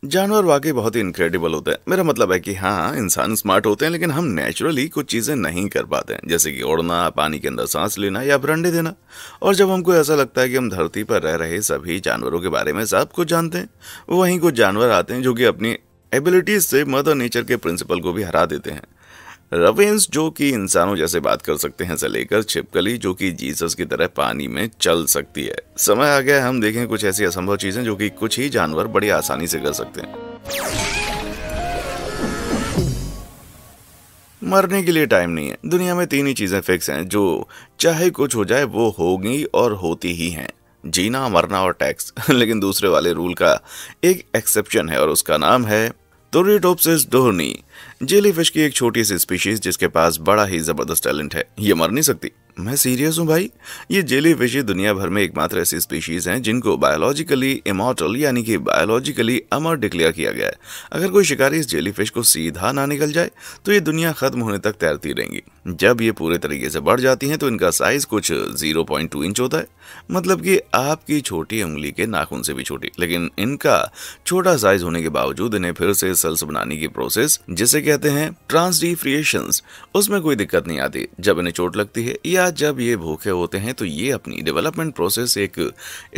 जानवर वाकई बहुत ही इनक्रेडिबल होते हैं। मेरा मतलब है कि हाँ, इंसान स्मार्ट होते हैं, लेकिन हम नेचुरली कुछ चीज़ें नहीं कर पाते हैं, जैसे कि उड़ना, पानी के अंदर सांस लेना या फिर अंडे देना। और जब हमको ऐसा लगता है कि हम धरती पर रह रहे सभी जानवरों के बारे में सब कुछ जानते हैं, वहीं कुछ जानवर आते हैं जो कि अपनी एबिलिटीज से मदर नेचर के प्रिंसिपल को भी हरा देते हैं। रवेंस जो कि इंसानों जैसे बात कर सकते हैं से लेकर छिपकली जो कि जीसस की तरह पानी में चल सकती है। समय आ गया है हम देखें कुछ ऐसी असंभव चीजें जो कि कुछ ही जानवर बड़ी आसानी से कर सकते हैं। मरने के लिए टाइम नहीं है। दुनिया में तीन ही चीजें फिक्स हैं जो चाहे कुछ हो जाए वो होगी और होती ही हैं: जीना, मरना और टैक्स। लेकिन दूसरे वाले रूल का एक एक्सेप्शन है और उसका नाम है टोरिटोप्सिस डोर्नी, जेलीफिश की एक छोटी सी स्पीशीज जिसके पास बड़ा ही जबरदस्त टैलेंट है। ये मर नहीं सकती। मैं सीरियस हूँ भाई। ये जेलीफिश दुनिया भर में एकमात्र ऐसी स्पीशीज हैं जिनको बायोलॉजिकली इमॉर्टल यानी कि बायोलॉजिकली अमर डिक्लेयर किया गया है। अगर कोई शिकारी इस जेलीफिश को सीधा ना निकल जाए तो ये दुनिया खत्म होने तक तैरती रहेंगी। जब ये पूरे तरीके से बढ़ जाती हैं तो इनका साइज कुछ 0.2 इंच होता है, मतलब कि आपकी छोटी उंगली के नाखून से भी छोटी। लेकिन इनका छोटा साइज होने के बावजूद इन्हें फिर से सेल्स बनाने की प्रोसेस जिसे कहते हैं ट्रांसडिफरेशंस, उसमें कोई दिक्कत नहीं आती। जब इन्हें चोट लगती है या जब ये भूखे होते हैं तो ये अपनी डेवलपमेंट प्रोसेस एक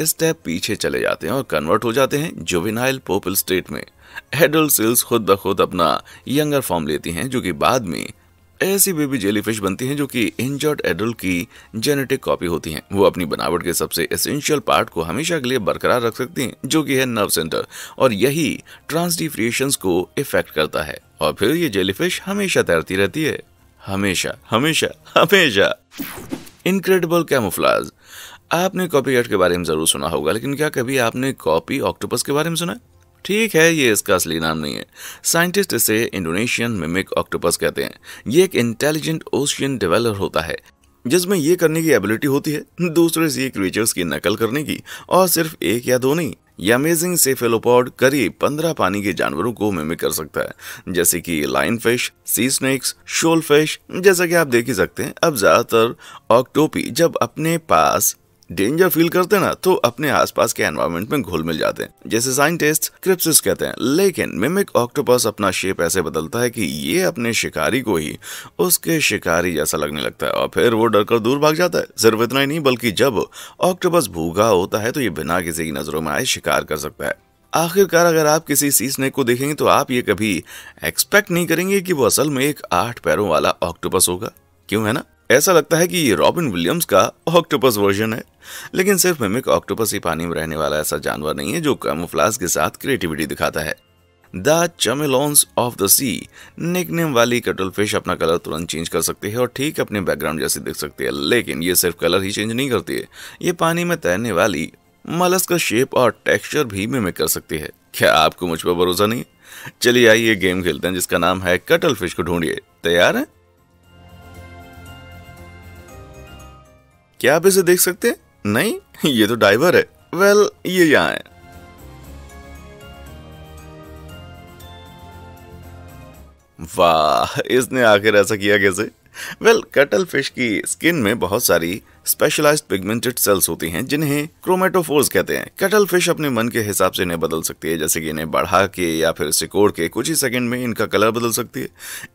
स्टेप पीछे चले जाते हैं और कन्वर्ट हो जाते हैं जुवेनाइल पोपल स्टेट में। एडल्ट सेल्स खुद ब खुद अपना यंगर फॉर्म लेती हैं जो कि बाद में ऐसी बेबी जेलीफिश बनती हैं जो कि इंजर्ड एडल्ट की जेनेटिक कॉपी होती हैं। वो अपनी बनावट के सबसे एसेंशियल पार्ट को हमेशा के लिए बरकरार रख सकती हैं जो कि है नर्व सेंटर, और यही ट्रांसडिफरेशंस को इफेक्ट करता है। और फिर ये जेलीफिश हमेशा तैरती रहती है, हमेशा हमेशा हमेशा। Incredible camouflage. आपने कॉपीकैट के बारे में जरूर सुना होगा, लेकिन क्या कभी आपने कॉपी ऑक्टोपस के बारे में सुना? ठीक है, ये इसका असली नाम नहीं है। साइंटिस्ट इसे इंडोनेशियन मिमिक ऑक्टोपस कहते हैं। ये एक इंटेलिजेंट ओशियन डेवलपर होता है जिसमें ये करने की एबिलिटी होती है दूसरे सी क्रिएचर्स की नकल करने की, और सिर्फ एक या दो नहीं। ये अमेजिंग सेफेलोपॉड करीब 15 पानी के जानवरों को मिमिक कर सकता है, जैसे कि लाइन फिश, सी स्नेक्स, शोल फिश। जैसा कि आप देख ही सकते हैं, अब ज्यादातर ऑक्टोपी जब अपने पास डेंजर फील करते हैं ना तो अपने आसपास के एनवायरनमेंट में घुल मिल जाते हैं, जैसे साइंटिस्ट क्रिप्सिस कहते हैं। लेकिन मिमिक ऑक्टोपस अपना शेप ऐसे बदलता है कि ये अपने शिकारी को ही उसके शिकारी जैसा लगने लगता है और फिर वो डरकर दूर भाग जाता है। सिर्फ इतना ही नहीं, बल्कि जब ऑक्टोपस भूखा होता है तो ये बिना किसी की नजरों में आए शिकार कर सकता है। आखिरकार अगर आप किसी सी स्नेक को देखेंगे तो आप ये कभी एक्सपेक्ट नहीं करेंगे कि वो असल में एक 8 पैरों वाला ऑक्टोपस होगा। क्यों, है ना? ऐसा लगता है कि ये रॉबिन विलियम्स का ऑक्टोपस वर्जन है। लेकिन सिर्फ मिमिक ऑक्टोपस ही पानी में रहने वाला ऐसा जानवर नहीं है जो कैमोफ्लेज के साथ क्रिएटिविटी दिखाता है। The chameleons of the sea nickname वाली कटलफिश अपना कलर तुरंत चेंज कर सकती है और ठीक अपने बैकग्राउंड जैसी दिख सकती है। लेकिन ये सिर्फ कलर ही चेंज नहीं करती है, ये पानी में तैरने वाली मलस्क का शेप और टेक्सचर भी मिमिक कर सकती है। क्या आपको मुझ पर भरोसा नहीं? चलिए आइए गेम खेलते हैं जिसका नाम है कटलफिश को ढूंढिए। तैयार है? क्या आप इसे देख सकते हैं? नहीं, ये तो डाइवर है। वेल, ये यहाँ है। वाह, इसने आखिर ऐसा किया कैसे? वेल, कटल फिश की स्किन में बहुत सारी स्पेशलाइज्ड पिगमेंटेड सेल्स होती हैं जिन्हें क्रोमेटोफोर्स कहते हैं। कटल फिश अपने मन के हिसाब से इन्हें बदल सकती है, जैसे कि इन्हें बढ़ा के या फिर सिकोड़ के कुछ ही सेकंड में इनका कलर बदल सकती है।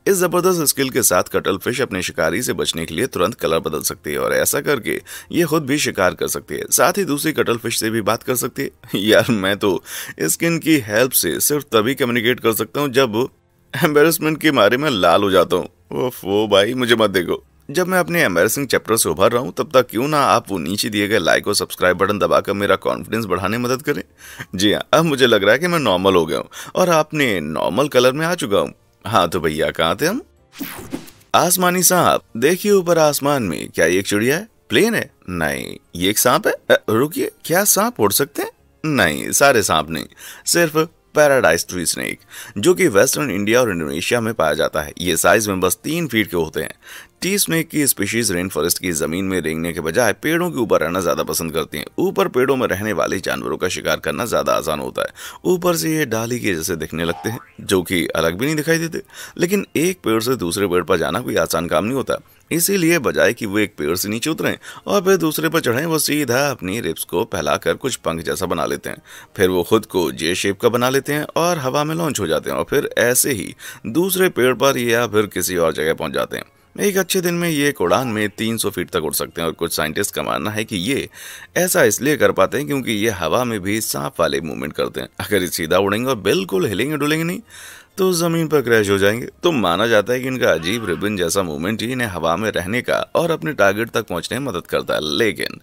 इस जबरदस्त स्किल के साथ कटल फिश अपने शिकारी से बचने के लिए तुरंत कलर बदल सकती है और ऐसा करके ये खुद भी शिकार कर सकती है, साथ ही दूसरी कटल फिश से भी बात कर सकती है। यार, मैं तो स्किन की हेल्प से सिर्फ तभी कम्युनिकेट कर सकता हूँ जब एम्बेरसमेंट के मारे में लाल हो जाता हूँ। वो भाई, मुझे मत देखो। जब मैं अपने एम्बेरसिंग चैप्टर से उभर रहा हूँ तब तक क्यों ना आप वो नीचे दिए गए लाइक और सब्सक्राइब बटन दबाकर मेरा कॉन्फिडेंस बढ़ाने में मदद करें। जी हाँ, अब मुझे लग रहा है कि मैं नॉर्मल हो गया हूँ और आपने नॉर्मल कलर में आ चुका हूँ। हाँ तो भैया, कहाँ थे हम? आसमानी सांप। देखिए ऊपर आसमान में, क्या ये एक चिड़िया है? प्लेन है? नहीं, ये एक सांप है। रुकिए, क्या सांप उड़ सकते हैं? नहीं, सारे सांप नहीं, सिर्फ पैराडाइज ट्री स्नेक जो कि वेस्टर्न इंडिया और इंडोनेशिया में पाया जाता है। ये साइज में बस 3 फीट के होते हैं। टी स्नेक की स्पीशीज रेन फॉरेस्ट की जमीन में रेंगने के बजाय पेड़ों के ऊपर रहना ज्यादा पसंद करती हैं। ऊपर पेड़ों में रहने वाले जानवरों का शिकार करना ज्यादा आसान होता है। ऊपर से ये डाली के जैसे दिखने लगते हैं जो कि अलग भी नहीं दिखाई देते। लेकिन एक पेड़ से दूसरे पेड़ पर जाना कोई आसान काम नहीं होता। इसीलिए बजाय कि वो एक पेड़ से नीचे उतरें और फिर दूसरे पर चढ़ें, वो सीधा अपनी रिब्स को फैलाकर कुछ पंख जैसा बना लेते हैं। फिर वो खुद को जे शेप का बना लेते हैं और हवा में लॉन्च हो जाते हैं और फिर ऐसे ही दूसरे पेड़ पर या फिर किसी और जगह पहुंच जाते हैं। एक अच्छे दिन में ये एक उड़ान में 300 फीट तक उड़ सकते हैं और कुछ साइंटिस्ट का मानना है कि ये ऐसा इसलिए कर पाते हैं क्योंकि ये हवा में भी सांप वाले मूवमेंट करते हैं। अगर ये सीधा उड़ेंगे और बिल्कुल हिलेंगे डुलेंगे नहीं तो जमीन पर क्रैश हो जाएंगे। तो माना जाता है कि इनका अजीब रिबन जैसा मूवमेंट ही इन्हें हवा में रहने का और अपने टारगेट तक पहुंचने में मदद करता है। लेकिन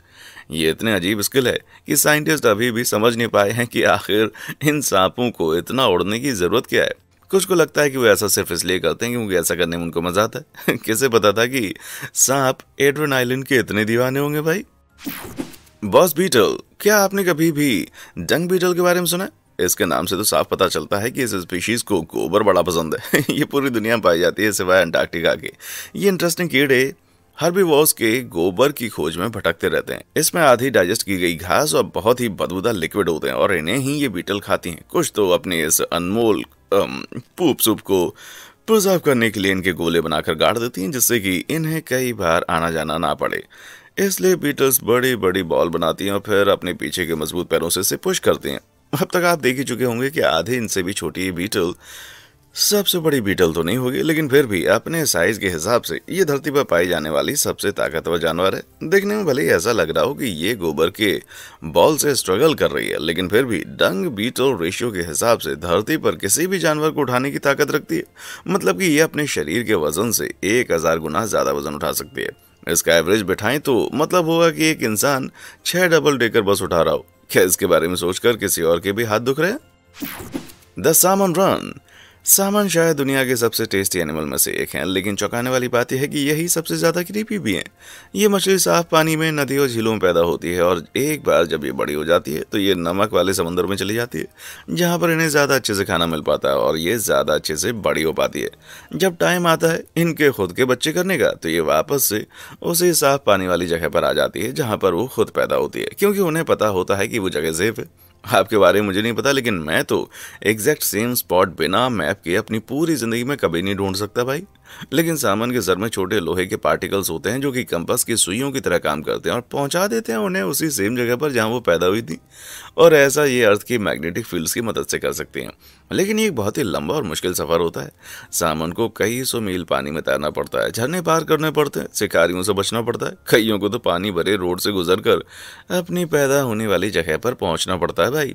ये इतने अजीब स्किल है कि साइंटिस्ट अभी भी समझ नहीं पाए हैं कि आखिर इन सांपों को इतना उड़ने की जरूरत क्या है। कुछ को लगता है कि वो ऐसा सिर्फ इसलिए करते हैं क्योंकि ऐसा करने में उनको मजा आता है। किसे पता था कि सांप एड्रेनालिन के इतने दीवाने होंगे भाई। बॉस बीटल, क्या आपने कभी भी डंग बीटल के बारे में सुना है? इसके नाम से तो साफ पता चलता है कि इस स्पीशीज को गोबर बड़ा पसंद है। ये पूरी दुनिया में पाई जाती है सिवाय अंटार्कटिका के। ये इंटरेस्टिंग कीड़े हर्बीवोर्स के गोबर की खोज में भटकते रहते हैं। इसमें आधी डाइजेस्ट की गई घास और बहुत ही बदबूदार लिक्विड होते हैं और इन्हें ही ये बीटल खाती हैं। कुछ तो अपने इस अनमोल पूप सूप को प्रिजर्व करने के लिए इनके गोले बनाकर गाड़ देती हैं, जिससे कि इन्हें कई बार आना जाना ना पड़े। इसलिए बीटल्स बड़ी बड़ी बॉल बनाती हैं और फिर अपने पीछे के मजबूत पैरों से इसे पुश करती हैं। अब तक आप देख ही चुके होंगे कि आधे इनसे भी छोटी बीटल सबसे बड़ी बीटल तो नहीं होगी, लेकिन फिर भी अपने साइज के हिसाब से ये धरती पर पाई जाने वाली सबसे ताकतवर जानवर है। देखने में भले ही ऐसा लग रहा हो कि ये गोबर के बॉल से स्ट्रगल कर रही है, लेकिन फिर भी डंग बीटल रेशियो के हिसाब से धरती पर किसी भी जानवर को उठाने की ताकत रखती है। मतलब कि ये अपने शरीर के वजन से 1000 गुना ज्यादा वजन उठा सकती है। इसका एवरेज बिठाएं तो मतलब होगा कि एक इंसान 6 डबल डेकर बस उठा रहा हो। क्या इसके बारे में सोचकर किसी और के भी हाथ दुख रहे हैं? The salmon run. सामन शायद दुनिया के सबसे टेस्टी एनिमल में से एक हैं, लेकिन चौंकाने वाली बात यह है कि यही सबसे ज्यादा क्रीपी भी हैं। ये मछली साफ पानी में, नदी और झीलों में पैदा होती है और एक बार जब ये बड़ी हो जाती है तो ये नमक वाले समंदर में चली जाती है, जहाँ पर इन्हें ज्यादा अच्छे से खाना मिल पाता है और ये ज्यादा अच्छे से बड़ी हो पाती है। जब टाइम आता है इनके खुद के बच्चे करने का तो ये वापस से उसी साफ पानी वाली जगह पर आ जाती है जहाँ पर वो खुद पैदा होती है, क्योंकि उन्हें पता होता है कि वो जगह सेफ है। आपके बारे में मुझे नहीं पता, लेकिन मैं तो एग्जैक्ट सेम स्पॉट बिना मैप के अपनी पूरी जिंदगी में कभी नहीं ढूंढ सकता भाई। लेकिन सामान के सर में छोटे लोहे के पार्टिकल्स होते हैं जो कि कंपास की सुइयों की तरह काम करते हैं और पहुंचा देते हैं उन्हें उसी सेम जगह पर जहां वो पैदा हुई थी। और ऐसा ये अर्थ की मैग्नेटिक फील्ड्स की मदद से कर सकते हैं। लेकिन ये एक बहुत ही लंबा और मुश्किल सफर होता है। सामान को कई सौ मील पानी में तैरना पड़ता है, झरने पार करने पड़ते हैं, शिकारियों से बचना पड़ता है, कईयों को तो पानी भरे रोड से गुजर कर अपनी पैदा होने वाली जगह पर पहुंचना पड़ता है भाई।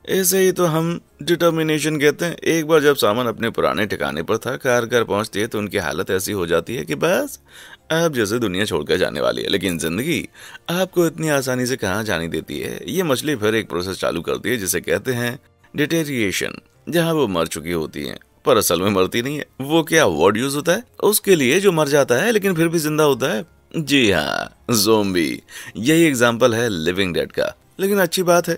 ऐसे ही तो हम डिटर्मिनेशन कहते हैं। एक बार जब सामान अपने पुराने ठिकाने पर था, कार पहुंचती है तो उनकी हालत ऐसी हो जाती है कि बस अब जैसे दुनिया छोड़कर जाने वाली है। लेकिन जिंदगी आपको इतनी आसानी से कहाँ जाने देती है। ये मछली फिर एक प्रोसेस चालू करती है जिसे कहते हैं डिटेरिएशन, जहाँ वो मर चुकी होती है पर असल में मरती नहीं है। वो क्या वर्ड यूज होता है उसके लिए जो मर जाता है लेकिन फिर भी जिंदा होता है? जी हाँ, ज़ोंबी। यही एग्जाम्पल है लिविंग डेड का। लेकिन अच्छी बात है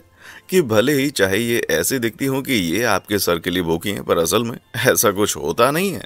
कि भले ही चाहे ये ऐसे दिखती हो कि ये आपके सर के लिए भूखी हैं, पर असल में ऐसा कुछ होता नहीं है।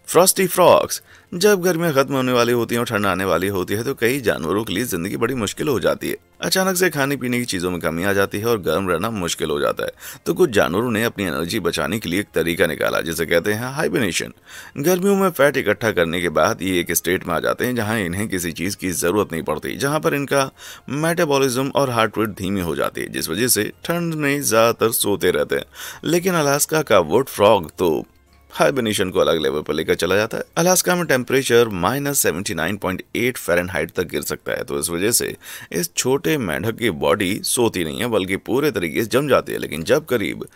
Frosty frogs. जब गर्मियां खत्म होने वाली होती हैं और ठंड आने वाली होती है तो कई जानवरों के लिए जिंदगी बड़ी मुश्किल हो जाती है। अचानक से खाने पीने की चीजों में कमी आ जाती है और गर्म रहना मुश्किल हो जाता है। तो कुछ जानवरों ने अपनी एनर्जी बचाने के लिए एक तरीका निकाला जिसे कहते हैं हाइबरनेशन। गर्मियों में फैट इकट्ठा करने के बाद ये एक स्टेट में आ जाते हैं जहां इन्हें किसी चीज की जरूरत नहीं पड़ती, जहां पर इनका मेटाबॉलिज्म और हार्ट रेट धीमी हो जाती है, जिस वजह से ठंड में ज्यादातर सोते रहते हैं। लेकिन अलास्का का वुड फ्रॉग तो हाइबरनेशन को अलग लेवल पर लेकर चला जाता है। अलास्का में टेम्परेचर -79.8 फ़ारेनहाइट तक गिर सकता है, तो इस वजह से इस छोटे मेंढक की बॉडी सोती नहीं है बल्कि पूरे तरीके से जम जाती है। लेकिन जब करीब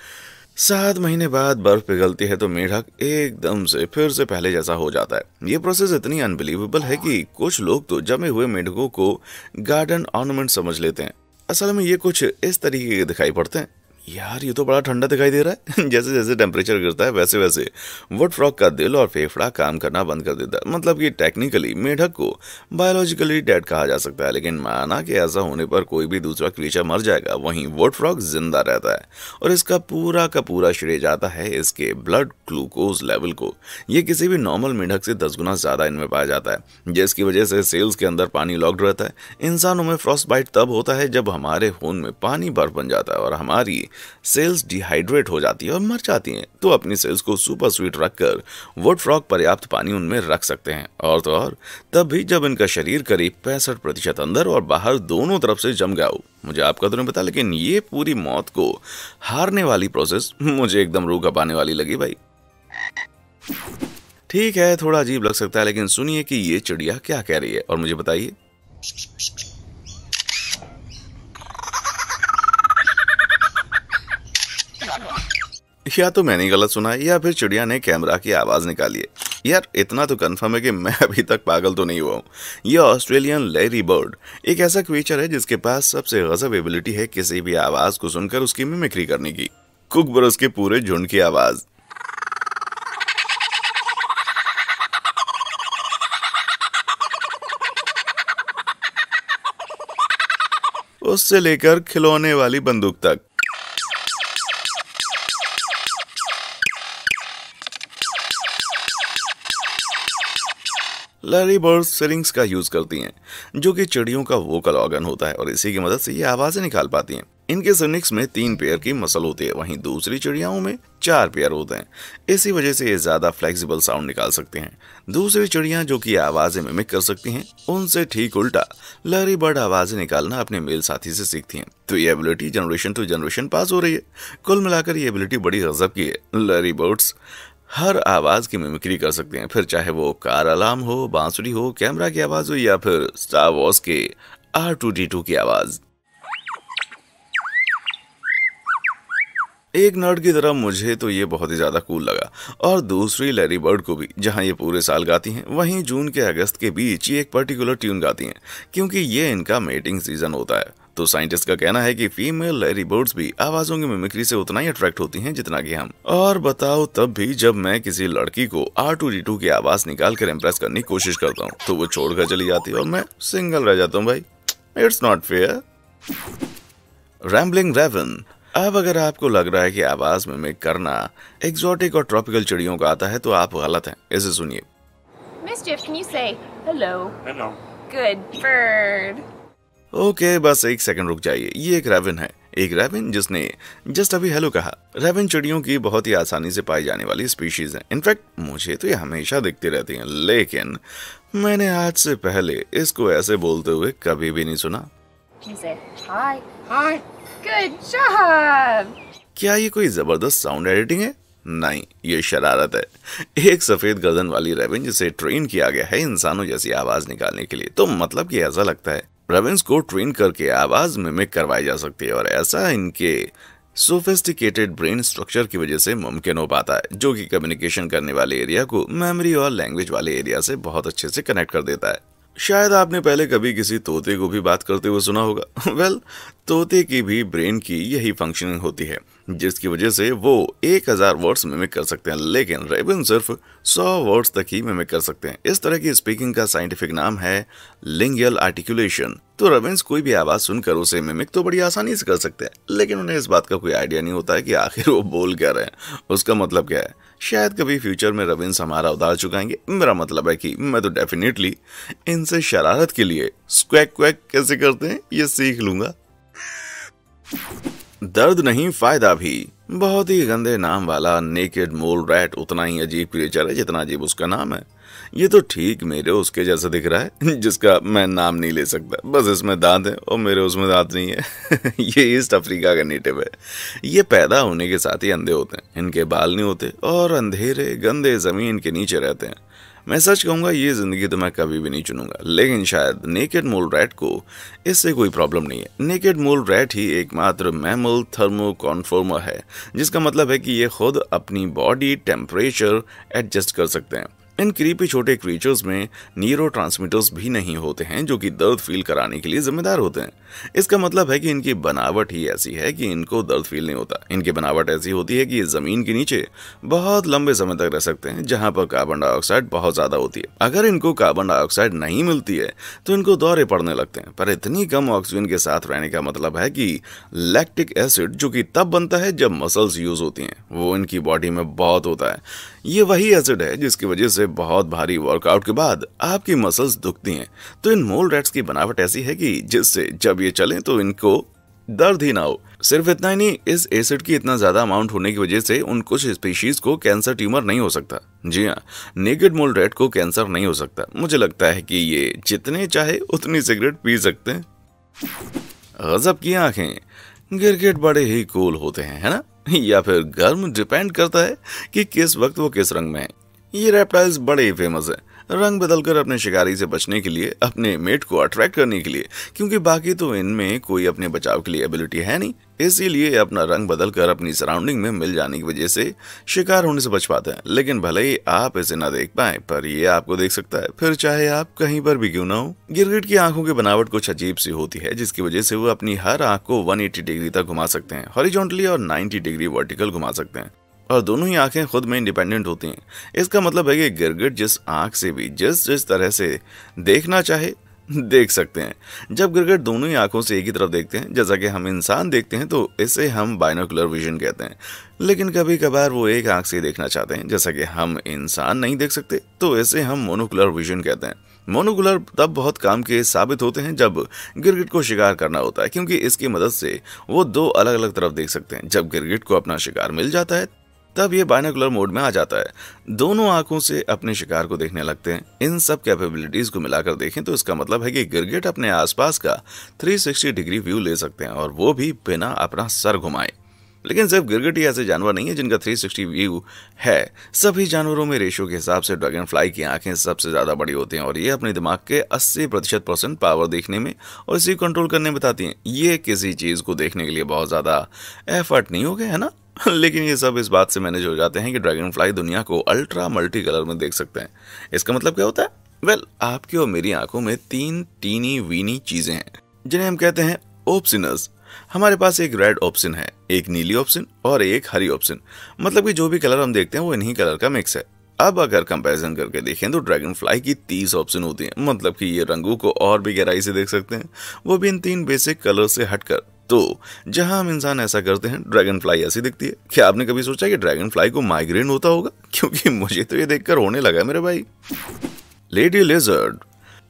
7 महीने बाद बर्फ पिघलती है तो मेंढक एकदम से फिर से पहले जैसा हो जाता है। ये प्रोसेस इतनी अनबिलीवेबल है कि कुछ लोग तो जमे हुए मेंढकों को गार्डन ऑर्नामेंट समझ लेते हैं। असल में ये कुछ इस तरीके के दिखाई पड़ते हैं। यार ये तो बड़ा ठंडा दिखाई दे रहा है। जैसे जैसे टेम्परेचर गिरता है वैसे वैसे वुड फ्रॉग का दिल और फेफड़ा काम करना बंद कर देता है। मतलब कि टेक्निकली मेढक को बायोलॉजिकली डेड कहा जा सकता है, लेकिन माना कि ऐसा होने पर कोई भी दूसरा क्रीचर मर जाएगा, वहीं वुड फ्रॉग जिंदा रहता है। और इसका पूरा का पूरा श्रेय जाता है इसके ब्लड ग्लूकोज लेवल को। ये किसी भी नॉर्मल मेढक से 10 गुना ज्यादा इनमें पाया जाता है, जिसकी वजह से सेल्स के अंदर पानी लॉक्ड रहता है। इंसानों में फ्रॉस्ट बाइट तब होता है जब हमारे खून में पानी बर्फ बन जाता है और हमारी सेल्स डिहाइड्रेट हो जाती है और मर जाती हैं, तो अपनी सेल्स को सुपर स्वीट रखकर वुड फ्रॉग पर्याप्त पानी उनमें रख सकते हैं। और तो और तब भी जब इनका शरीर करीब 65% अंदर और बाहर दोनों तरफ से जम गया हो। मुझे आपका तो नहीं पता, लेकिन ये पूरी मौत को हारने वाली प्रोसेस मुझे एकदम रूह कांपने वाली लगी भाई। ठीक है, थोड़ा अजीब लग सकता है, लेकिन सुनिए कि ये चिड़िया क्या कह रही है और मुझे बताइए। या तो मैंने गलत सुना या फिर चिड़िया ने कैमरा की आवाज निकाली है। यार इतना तो कंफर्म है कि मैं अभी तक पागल तो नहीं हुआ हूँ। ये ऑस्ट्रेलियन लैरी बर्ड एक ऐसा क्रीचर है जिसके पास सबसे गजब एबिलिटी है किसी भी आवाज को सुनकर उसकी मिमिक्री करने की। कुक ब्रस के पूरे झुंड की आवाज, उससे लेकर खिलौने वाली बंदूक तक। लैरी बर्ड्स सिरिंग्स का यूज करती हैं, जो कि चिड़ियों का वोकल ऑर्गन होता है और इसी की मदद से ये आवाजें निकाल पाती हैं। इनके सिरिंग्स में 3 पेयर की मसल होती है, वहीं दूसरी चिड़ियाओं में 4 पेयर होते हैं। इसी वजह से ये ज्यादा फ्लेक्सिबल साउंड निकाल सकते हैं। दूसरी चिड़ियां जो कि आवाजें मिमिक कर सकती हैं, उनसे ठीक उल्टा लैरी बर्ड आवाजें निकालना अपने मेल साथी से सीखती हैं। तो ये ability generation to generation pass हो रही है। कुल मिलाकर ये एबिलिटी बड़ी गजब की है। लैरी बर्ड्स हर आवाज की मिमिक्री कर सकते हैं, फिर चाहे वो कार अलार्म हो, बांसुरी हो, कैमरा की आवाज हो या फिर स्टार वॉर्स के R2D2 की आवाज। एक नर्ड की तरह मुझे तो ये बहुत ही ज्यादा कूल लगा, और दूसरी लैरी बर्ड को भी। जहां ये पूरे साल गाती हैं, वहीं जून के अगस्त के बीच ये एक पर्टिकुलर ट्यून गाती हैं, क्योंकि ये इनका मेटिंग सीजन होता है। तो साइंटिस्ट का कहना है कि फीमेल लैरी बर्ड्स भी आवाजों की मिमिक्री से उतना ही अट्रैक्ट होती हैं जितना कि हम। और बताओ, तब भी जब मैं किसी लड़की को R2D2 की आवाज निकाल कर इम्प्रेस करने की कोशिश करता हूँ, तो वो छोड़कर चली जाती है और मैं सिंगल रह जाता हूँ भाई। It's not fair. Rambling raven. अब अगर आपको लग रहा है कि आवाज मिमिक करना एक्सोटिक और ट्रॉपिकल चिड़ियों का आता है, तो आप गलत हैं। इसे सुनिए। Mischief, can you say hello? Hello. Good bird. Okay, बस एक सेकंड रुक जाइए। ये एक रेवन है, एक रेवन जिसने जस्ट अभी हेलो कहा। रेवन चिड़ियों की बहुत ही आसानी से पाई जाने वाली स्पीशीज है। इनफैक्ट मुझे तो ये हमेशा दिखती रहती हैं, लेकिन मैंने आज से पहले इसको ऐसे बोलते हुए कभी भी नहीं सुना। Can you say hi? Hi. Good job. क्या ये कोई जबरदस्त साउंड एडिटिंग है? नहीं, ये शरारत है। एक सफेद गर्दन वाली रेवन जिसे ट्रेन किया गया है इंसानों जैसी आवाज निकालने के लिए। तो मतलब कि ऐसा लगता है रेवेंस को ट्रेन करके आवाज मिमिक करवाई जा सकती है, और ऐसा इनके सोफिस्टिकेटेड ब्रेन स्ट्रक्चर की वजह से मुमकिन हो पाता है, जो कि कम्युनिकेशन करने वाले एरिया को मेमोरी और लैंग्वेज वाले एरिया से बहुत अच्छे से कनेक्ट कर देता है। शायद आपने पहले कभी किसी तोते को भी बात करते हुए सुना होगा। वेल, तोते की भी ब्रेन की यही फंक्शनिंग होती है, जिसकी वजह से वो 1000 वर्ड्स मिमिक कर सकते हैं, लेकिन रेवन सिर्फ 100 वर्ड्स तक ही मिमिक कर सकते हैं। इस तरह की स्पीकिंग का साइंटिफिक नाम है लिंगुअल आर्टिकुलेशन। तो रेवेंस कोई भी आवाज सुनकर उसे मिमिक तो बड़ी आसानी से कर सकते हैं, लेकिन उन्हें इस बात का कोई आइडिया नहीं होता है कि आखिर वो बोल क्या रहे हैं, उसका मतलब क्या है। शायद कभी फ्यूचर में रेवेंस हमारा उधार चुकाएंगे। मेरा मतलब है कि मैं तो डेफिनेटली इनसे शरारत के लिए स्क्वैक क्वैक कैसे करते हैं ये सीख लूंगा। दर्द नहीं फायदा भी। बहुत ही गंदे नाम वाला नेकेड मोल रैट उतना ही अजीब क्रिएचर है जितना अजीब उसका नाम है। ये तो ठीक मेरे उसके जैसा दिख रहा है, जिसका मैं नाम नहीं ले सकता। बस इसमें दांत है और मेरे उसमें दांत नहीं है। ये ईस्ट अफ्रीका का नेटिव है। ये पैदा होने के साथ ही अंधे होते हैं, इनके बाल नहीं होते और अंधेरे गंदे जमीन के नीचे रहते हैं। मैं सच कहूंगा, ये जिंदगी तो मैं कभी भी नहीं चुनूंगा, लेकिन शायद नेकेड मोल रैट को इससे कोई प्रॉब्लम नहीं है। नेकेड मोल रैट ही एकमात्र मैमल थर्मोकॉन्फॉर्मर है, जिसका मतलब है कि ये खुद अपनी बॉडी टेम्परेचर एडजस्ट कर सकते हैं। इन क्रीपी छोटे क्रीचर्स में न्यूरोट्रांसमीटर्स भी नहीं होते हैं, जो कि दर्द फील कराने के लिए जिम्मेदार होते हैं। इसका मतलब है कि इनकी बनावट ही ऐसी है कि इनको दर्द फील नहीं होता। इनकी बनावट ऐसी होती है कि ये जमीन के नीचे बहुत लंबे समय तक रह सकते हैं, जहां पर कार्बन डाइऑक्साइड बहुत ज्यादा होती है। अगर इनको कार्बन डाइऑक्साइड नहीं मिलती है तो इनको दौरे पड़ने लगते हैं। पर इतनी कम ऑक्सीजन के साथ रहने का मतलब है कि लैक्टिक एसिड, जो कि तब बनता है जब मसल्स यूज होती हैं, वो इनकी बॉडी में बहुत होता है। ये वही एसिड है जिसकी वजह से बहुत भारी वर्कआउट के बाद आपकी मसल्स दुखती हैं। तो इन मोल रैट्स की बनावट ऐसी है कि जिससे जब ये चलें तो इनको दर्द ही ना हो। सिर्फ इतना ही नहीं, इस एसिड की इतना ज्यादा अमाउंट होने की वजह से उन कुछ स्पीशीज को कैंसर ट्यूमर नहीं हो सकता। जी हाँ, नेकेड मोल रैट को कैंसर नहीं हो सकता। मुझे लगता है कि ये जितने चाहे उतनी सिगरेट पी सकते हैं। गजब की आंखें। गिरगिट बड़े ही कूल होते हैं, है ना? या फिर गर्म, डिपेंड करता है कि किस वक्त वो किस रंग में है। ये रेप्टाइल्स बड़े ही फेमस है रंग बदलकर अपने शिकारी से बचने के लिए, अपने मेट को अट्रैक्ट करने के लिए, क्योंकि बाकी तो इनमें कोई अपने बचाव के लिए एबिलिटी है नहीं। इसीलिए अपना रंग बदलकर अपनी सराउंडिंग में मिल जाने की वजह से शिकार होने से बच पाते हैं। लेकिन भले ही आप इसे ना देख पाए, पर ये आपको देख सकता है, फिर चाहे आप कहीं पर भी क्यों ना हो। गिरगिट की आंखों की बनावट कुछ अजीब सी होती है, जिसकी वजह से वो अपनी हर आंख को 180 डिग्री तक घुमा सकते हैं, हॉरिजॉन्टली, और 90 डिग्री वर्टिकल घुमा सकते हैं, और दोनों ही आंखें खुद में इंडिपेंडेंट होती हैं। इसका मतलब है कि गिरगिट जिस आंख से भी जिस तरह से देखना चाहे देख सकते हैं। जब गिरगिट दोनों ही आंखों से एक ही तरफ देखते हैं, जैसा कि हम इंसान देखते हैं, तो इसे हम बाइनोकुलर विजन कहते हैं। लेकिन कभी कभार वो एक आंख से देखना चाहते हैं, जैसा कि हम इंसान नहीं देख सकते, तो इसे हम मोनोकुलर विजन कहते हैं। मोनोकुलर तब बहुत काम के साबित होते हैं जब गिरगिट को शिकार करना होता है, क्योंकि इसकी मदद से वो दो अलग अलग तरफ देख सकते हैं। जब गिरगिट को अपना शिकार मिल जाता है, तब ये बाइनोकुलर मोड में आ जाता है। दोनों आंखों से अपने शिकार को देखने लगते हैं। इन सब कैपेबिलिटीज को मिलाकर देखें तो इसका मतलब है कि गिरगिट अपने आसपास का 360 डिग्री व्यू ले सकते हैं, और वो भी बिना अपना सर घुमाए। लेकिन सिर्फ गिरगिट ही ऐसे जानवर नहीं है जिनका 360 व्यू है। सभी जानवरों में रेशो के हिसाब से ड्रैगन फ्लाई की आंखें सबसे ज्यादा बड़ी होती हैं, और ये अपने दिमाग के 80% पावर देखने में और इसी कंट्रोल करने में बताती हैं। ये किसी चीज को देखने के लिए बहुत ज्यादा एफर्ट नहीं हो गया, है ना? लेकिन ये सब इस बात से मैनेज हो जाते हैं कि ड्रैगन फ्लाई दुनिया को अल्ट्रा मल्टी कलर में देख सकते हैं। इसका मतलब क्या होता है? वेल, आपकी और मेरी आंखों में 3 टीनी वीनी चीजें हैं, जिन्हें हम कहते हैं ऑप्सिनस। हमारे पास एक रेड ऑप्शन है, एक नीली ऑप्शन और एक हरी ऑप्शन। मतलब कि जो भी कलर हम देखते हैं वो इन्हीं कलर का मिक्स है। अब अगर कंपैरिजन करके देखें तो ड्रैगन फ्लाई की 30 ऑप्शन होती हैं। मतलब कि ये रंगों को और भी गहराई से देख सकते हैं, वो भी इन 3 बेसिक कलर से हटकर। तो जहां हम इंसान ऐसा करते हैं, ड्रैगन फ्लाई ऐसी दिखती है। क्या आपने कभी सोचा कि ड्रैगन फ्लाई को माइग्रेन होता होगा? क्योंकि मुझे तो ये देखकर होने लगा मेरे भाई। लेडी लेजर्ड,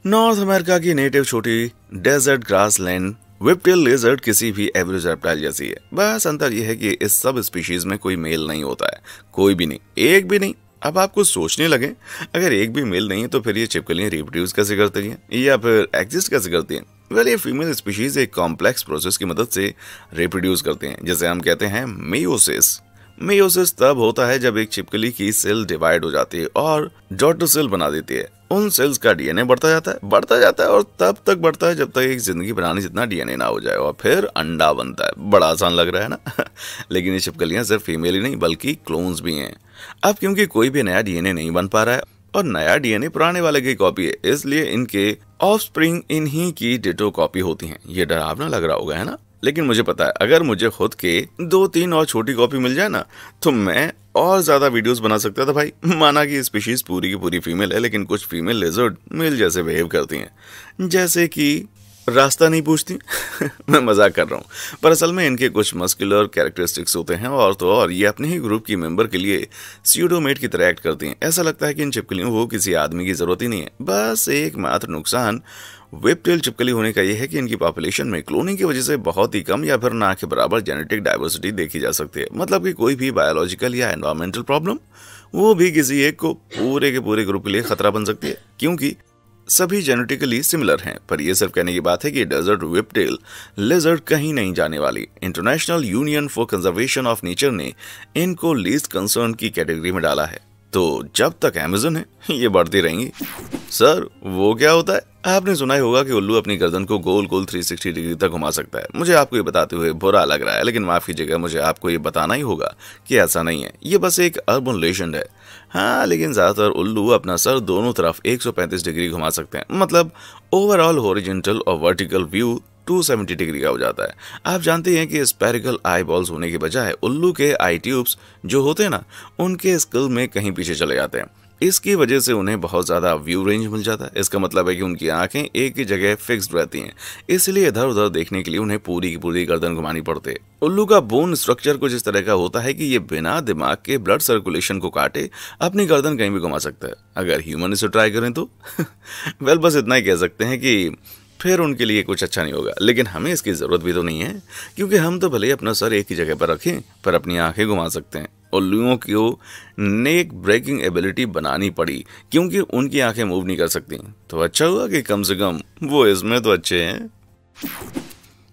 नॉर्थ अमेरिका की नेटिव छोटी डेजर्ट ग्रासलैंड व्हिपटेल लेजर्ड किसी भी एवरेज रेप्टाइल जैसी है। बस अंतर यह है कि इस सब स्पीशीज में कोई मेल नहीं होता है, कोई भी नहीं, एक भी नहीं। अब आपको सोचने लगे, अगर एक भी मेल नहीं है तो फिर ये छिपकलियां रिप्रोड्यूस कैसे करती हैं या फिर एग्जिस्ट कैसे करती हैं? वेल, ये फीमेल स्पीशीज एक कॉम्प्लेक्स प्रोसेस की मदद से रिप्रोड्यूस करते हैं, जिसे हम कहते हैं मेयोसिस। मेयोसिस तब होता है जब एक छिपकली की सेल डिवाइड हो जाती है और डॉटर सेल बना देती है। उन सेल्स का डीएनए बढ़ता जाता है और तब तक बढ़ता है जब तक एक जिंदगी बनाने जितना डीएनए ना हो जाए, और फिर अंडा बनता है। बड़ा आसान लग रहा है ना? लेकिन ये छिपकलियां सिर्फ फीमेल ही नहीं बल्कि क्लोन्स भी हैं। अब क्योंकि कोई भी नया डीएनए नहीं बन पा रहा है और नया डीएनए पुराने वाले की कॉपी है, इसलिए इनके ऑफस्प्रिंग इन्हीं की डिटो कॉपी होती हैं। ये डरावना लग रहा होगा, है ना? लेकिन मुझे पता है, अगर मुझे खुद के 2-3 और छोटी कॉपी मिल जाए ना, तो मैं और ज्यादा वीडियोस बना सकता था भाई। माना कि स्पीशीज पूरी की पूरी फीमेल है, लेकिन कुछ फीमेल लेजर्ड मेल जैसे बिहेव करती हैं, जैसे कि रास्ता नहीं पूछती। मैं मजाक कर रहा हूँ, पर असल में इनके कुछ मस्कुलर कैरेक्टरिस्टिक्स होते हैं, और तो और ये अपने ही ग्रुप की मेंबर के लिए स्यूडोमेट की तरह एक्ट करती हैं। ऐसा लगता है कि इन छिपकलियों को किसी आदमी की जरूरत ही नहीं है। बस एकमात्र नुकसान व्हिपटेल छिपकली होने का यह है कि इनकी पॉपुलेशन में क्लोनिंग की वजह से बहुत ही कम या फिर ना के बराबर जेनेटिक डाइवर्सिटी देखी जा सकती है। मतलब कि कोई भी बायोलॉजिकल या एनवायरमेंटल प्रॉब्लम वो भी किसी एक को पूरे के पूरे ग्रुप के लिए खतरा बन सकती है, क्योंकि सभी जेनेटिकली सिमिलर हैं। पर यह सिर्फ कहने की बात है कि डेजर्ट व्हिपटेल लेजर्ड कहीं नहीं जाने वाली। International union for conservation of nature ने इनको लीस्ट कंसर्न की कैटेगरी में डाला है। तो जब तक अमेज़न है, ये बढ़ती रहेंगी। सर, वो क्या होता है? आपने सुना ही होगा कि उल्लू अपनी गर्दन को गोल गोल 360 डिग्री तक घुमा सकता है। मुझे आपको ये बताते हुए बुरा लग रहा है, लेकिन माफ कीजिएगा, मुझे आपको ये बताना ही होगा कि ऐसा नहीं है। ये बस एक अर्बन लेजेंड है। हाँ, लेकिन ज्यादातर उल्लू अपना सर दोनों तरफ 135 डिग्री घुमा सकते हैं। मतलब ओवरऑल हॉरिजॉन्टल और वर्टिकल व्यू 270 डिग्री का हो जाता है। आप जानते हैं कि स्पेरिकल आई बॉल्स होने के बजाय उल्लू के आई ट्यूब्स जो होते हैं ना, उनके स्किल में कहीं पीछे चले जाते हैं। इसकी वजह से उन्हें बहुत ज्यादा व्यू रेंज मिल जाता है। इसका मतलब है कि उनकी आंखें एक ही जगह फिक्स्ड रहती हैं, इसलिए इधर उधर देखने के लिए उन्हें पूरी की पूरी गर्दन घुमानी पड़ती है। उल्लू का बोन स्ट्रक्चर कुछ इस तरह का होता है कि ये बिना दिमाग के ब्लड सर्कुलेशन को काटे अपनी गर्दन कहीं भी घुमा सकता है। अगर ह्यूमन इसे ट्राई करें तो वेल, बस इतना ही कह सकते हैं कि फिर उनके लिए कुछ अच्छा नहीं होगा। लेकिन हमें इसकी जरूरत भी तो नहीं है, क्योंकि हम तो भले ही अपना सर एक ही जगह पर रखें पर अपनी आंखें घुमा सकते हैं। उल्लुओं को नेक ब्रेकिंग एबिलिटी बनानी पड़ी क्योंकि उनकी आंखें मूव नहीं कर सकती। तो अच्छा हुआ कि कम से कम वो इसमें तो अच्छे हैं।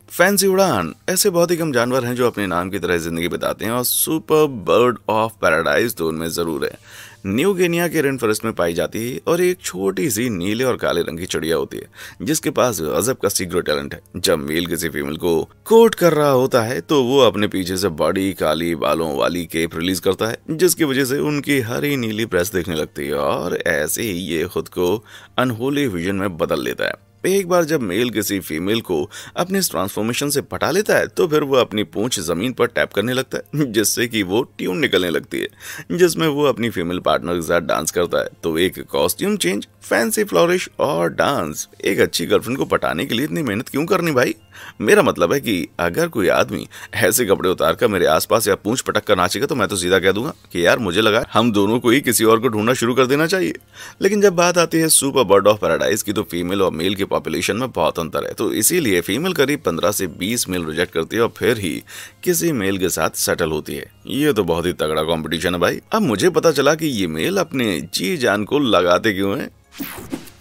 फैंसी उड़ान। ऐसे बहुत ही कम जानवर हैं जो अपने नाम की तरह जिंदगी बिताते हैं, और सुपर बर्ड ऑफ पैराडाइज तो उनमें जरूर है। न्यू गिनिया के रेन फॉरेस्ट में पाई जाती है और एक छोटी सी नीले और काले रंग की चिड़िया होती है जिसके पास गजब का सीक्रेट टैलेंट है। जब मेल किसी फीमेल को कोर्ट कर रहा होता है तो वो अपने पीछे से बड़ी काली बालों वाली केप रिलीज करता है, जिसकी वजह से उनकी हरी नीली प्रेस दिखने लगती है और ऐसे ही ये खुद को अनहोली विजन में बदल लेता है। एक बार जब मेल किसी फीमेल को अपने इस ट्रांसफॉर्मेशन से पटा लेता है तो फिर वो अपनी पूंछ जमीन पर टैप करने लगता है, जिससे कि वो ट्यून निकलने लगती है जिसमें वो अपनी फीमेल पार्टनर के साथ डांस करता है। तो एक कॉस्ट्यूम चेंज, फैंसी फ्लोरिश और डांस। एक अच्छी गर्लफ्रेंड को पटाने के लिए इतनी मेहनत क्यों करनी भाई? मेरा मतलब है कि अगर कोई आदमी ऐसे कपड़े उतार कर मेरे आसपास या पूंछ पटक कर नाचेगा तो मैं तो सीधा कह दूंगा कि यार मुझे लगा हम दोनों को ही किसी और को ढूंढना शुरू कर देना चाहिए। लेकिन जब बात आती है सुपर बर्ड ऑफ पैराडाइज की तो फीमेल और मेल की पॉपुलेशन में बहुत अंतर है। तो इसीलिए फीमेल करीब 15 से 20 मेल रिजेक्ट करती है और फिर ही किसी मेल के साथ सेटल होती है। ये तो बहुत ही तगड़ा कंपटीशन है भाई। अब मुझे पता चला कि ये मेल अपने जी जान को लगाते क्यों है।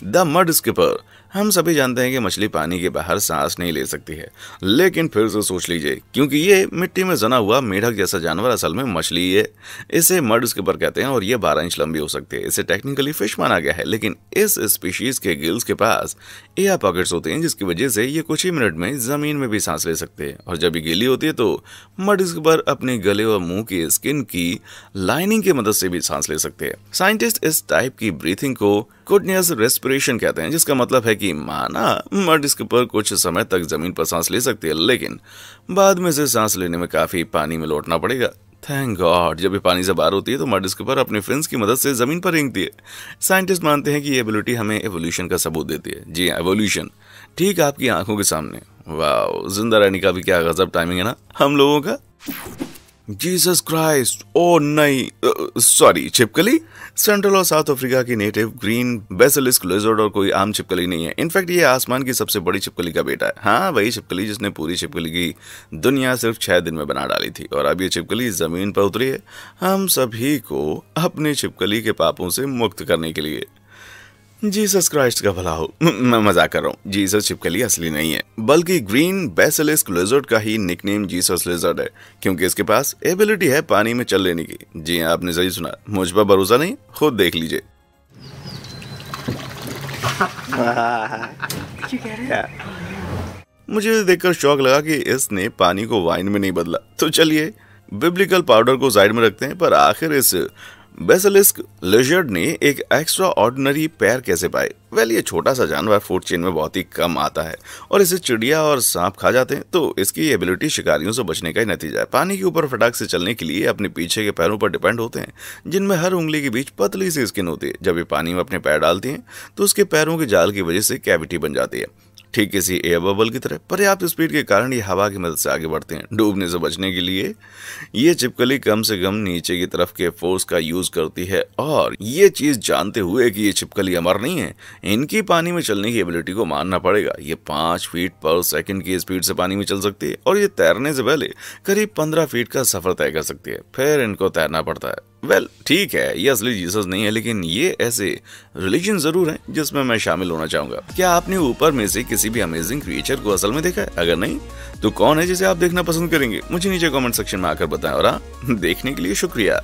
The mud skipper. हम सभी जानते हैं कि मछली पानी के बाहर सांस नहीं ले सकती है, लेकिन फिर से सोच लीजिए, क्योंकि ये मिट्टी में जना हुआ मेढक जैसा जानवर असल में मछली है। इसे मड स्किपर कहते हैं और ये 12 इंच लंबी हो सकती है। इसे टेक्निकली फिश माना गया है, लेकिन इस स्पीशीज के गिल्स के पास एयर पॉकेट्स होते हैं जिसकी वजह से ये कुछ ही मिनट में जमीन में भी सांस ले सकते हैं। और जब ये गीली होती है तो मड स्किपर अपने गले और मुंह की स्किन की लाइनिंग की मदद से भी सांस ले सकते हैं। साइंटिस्ट इस टाइप की ब्रीथिंग को कॉन्टिन्यूअस रेस्पिरेशन कहते हैं, जिसका मतलब है कि माना मड स्किपर कुछ समय तक जमीन पर सांस ले सकती है, लेकिन बाद में से सांस लेने में काफी पानी में लौटना पड़ेगा। थैंक गॉड जब ये पानी से बाहर होती है तो मड स्किपर अपने फिन्स की मदद से जमीन पर रेंगती है। साइंटिस्ट मानते हैं कि ये एबिलिटी हमें एवोल्यूशन का सबूत देती है। जी हाँ, एवोल्यूशन ठीक आपकी आंखों के सामने। वाह, जिंदा रहने का भी क्या गजब टाइमिंग है ना हम लोगों का। जीसस क्राइस्ट, ओ नहीं सॉरी, छिपकली। सेंट्रल और साउथ अफ्रीका की नेटिव ग्रीन बेसिलिस्क लिजर्ड और कोई आम छिपकली नहीं है। इनफैक्ट ये आसमान की सबसे बड़ी छिपकली का बेटा है। हाँ, वही छिपकली जिसने पूरी छिपकली की दुनिया सिर्फ 6 दिन में बना डाली थी, और अब ये छिपकली जमीन पर उतरी है हम सभी को अपने छिपकली के पापों से मुक्त करने के लिए। जीसस क्राइस्ट का भला हो, मैं मजाक कर रहा हूँ। जीसस छिपकली असली नहीं है, बल्कि ग्रीन बेसिलिस्क लिजर्ड का ही निकनेम जीसस लिजर्ड है, क्योंकि इसके पास एबिलिटी है पानी में चल लेने की। जी हाँ, आपने सही सुना। मुझ पर भरोसा नहीं, खुद देख लीजिए। मुझे देखकर शौक लगा कि इसने पानी को वाइन में नहीं बदला। तो चलिए बिब्लिकल पाउडर को साइड में रखते हैं, पर आखिर इस बेसिलिस्क लिजर्ड ने एक एक्स्ट्रा ऑर्डिनरी पैर कैसे पाए? वेल, ये छोटा सा जानवर फूड चेन में बहुत ही कम आता है और इसे चिड़िया और सांप खा जाते हैं, तो इसकी एबिलिटी शिकारियों से बचने का ही नतीजा है। पानी के ऊपर फटाक से चलने के लिए अपने पीछे के पैरों पर डिपेंड होते हैं, जिनमें हर उंगली के बीच पतली सी स्किन होती है। जब ये पानी में अपने पैर डालती हैं तो उसके पैरों के जाल की वजह से कैविटी बन जाती है, ठीक किसी एयर बबल की तरह। पर्याप्त स्पीड के कारण ये हवा की मदद से आगे बढ़ते हैं। डूबने से बचने के लिए ये छिपकली कम से कम नीचे की तरफ के फोर्स का यूज करती है, और ये चीज जानते हुए कि ये छिपकली अमर नहीं है, इनकी पानी में चलने की एबिलिटी को मानना पड़ेगा। ये 5 फीट पर सेकंड की स्पीड से पानी में चल सकती है, और ये तैरने से पहले करीब 15 फीट का सफर तय कर सकती है, फिर इनको तैरना पड़ता है। वेल, ठीक है, ये असली जीसस नहीं है, लेकिन ये ऐसे रिलीजन जरूर है जिसमें मैं शामिल होना चाहूंगा। क्या आपने ऊपर में से किसी भी अमेजिंग क्रिएचर को असल में देखा है? अगर नहीं तो कौन है जिसे आप देखना पसंद करेंगे? मुझे नीचे कमेंट सेक्शन में आकर बताएं। और हाँ, देखने के लिए शुक्रिया।